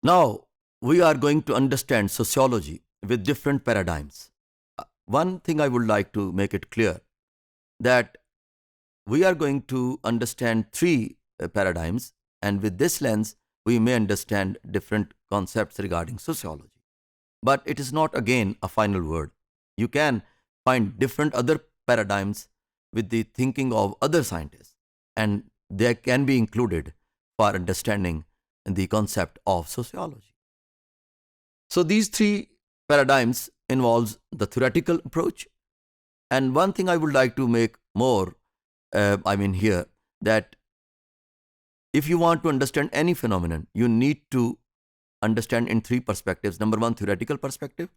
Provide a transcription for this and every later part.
Now, we are going to understand sociology with different paradigms. One thing I would like to make it clear that we are going to understand three paradigms, and with this lens, we may understand different concepts regarding sociology. But it is not again a final word. You can find different other paradigms with the thinking of other scientists, and they can be included for understanding the concept of sociology. So these three paradigms involves the theoretical approach, and one thing I would like to make more, here, that if you want to understand any phenomenon, you need to understand in three perspectives. Number one, theoretical perspective,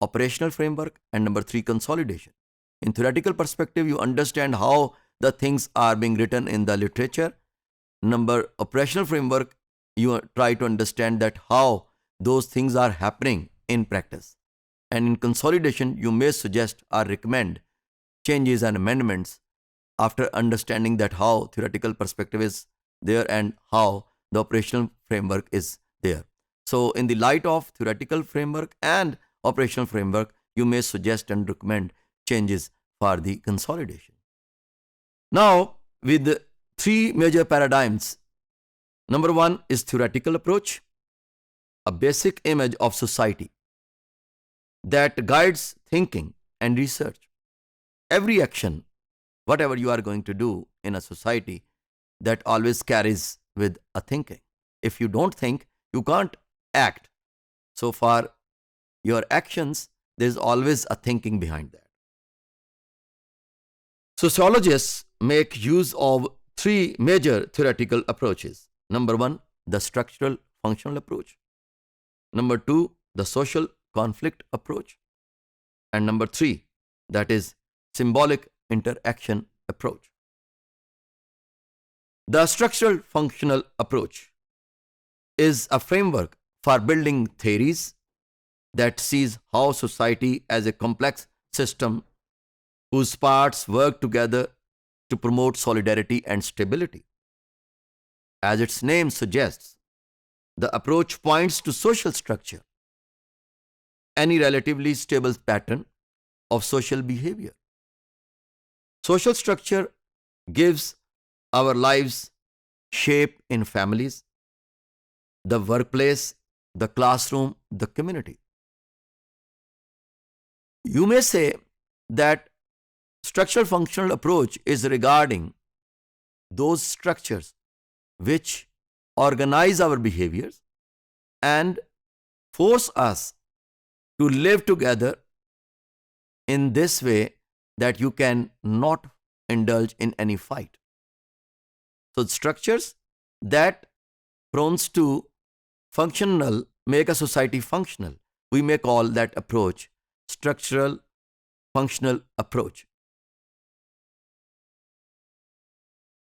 operational framework, and number three, consolidation. In theoretical perspective, you understand how the things are being written in the literature. Number operational framework, you try to understand that how those things are happening in practice. And in consolidation, you may suggest or recommend changes and amendments after understanding that how theoretical perspective is there and how the operational framework is there. So in the light of theoretical framework and operational framework, you may suggest and recommend changes for the consolidation. Now, with three major paradigms, number one is theoretical approach, a basic image of society that guides thinking and research. Every action, whatever you are going to do in a society, that always carries with a thinking. If you don't think, you can't act. So for your actions, there's always a thinking behind that. Sociologists make use of three major theoretical approaches. Number one, the structural functional approach. Number two, the social conflict approach. And number three, that is symbolic interaction approach. The structural functional approach is a framework for building theories that sees how society as a complex system whose parts work together to promote solidarity and stability. As its name suggests, the approach points to social structure, any relatively stable pattern of social behavior. Social structure gives our lives shape in families, the workplace, the classroom, the community. You may say that structural functional approach is regarding those structures which organize our behaviors and force us to live together in this way that you can not indulge in any fight. So structures that prones to functional make a society functional. We may call that approach structural functional approach.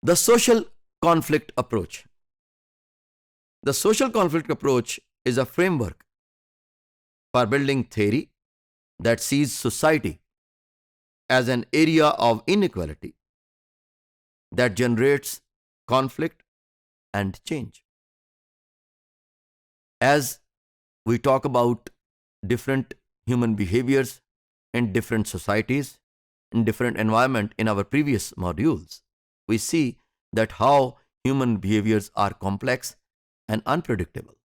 The social conflict approach. The social conflict approach is a framework for building theory that sees society as an area of inequality that generates conflict and change. As we talk about different human behaviors in different societies, in different environment in our previous modules, we see that how human behaviors are complex and unpredictable.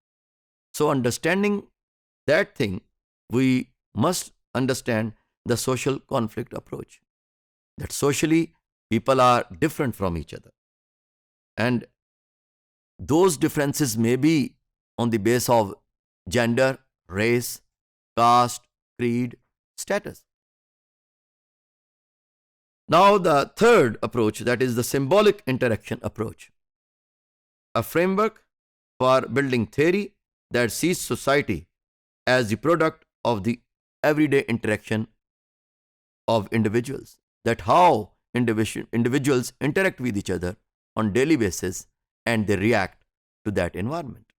So understanding that thing, we must understand the social conflict approach. That socially, people are different from each other. And those differences may be on the base of gender, race, caste, creed, status. Now the third approach, that is the symbolic interaction approach. A framework for building theory that sees society as the product of the everyday interaction of individuals. That how individuals interact with each other on daily basis and they react to that environment.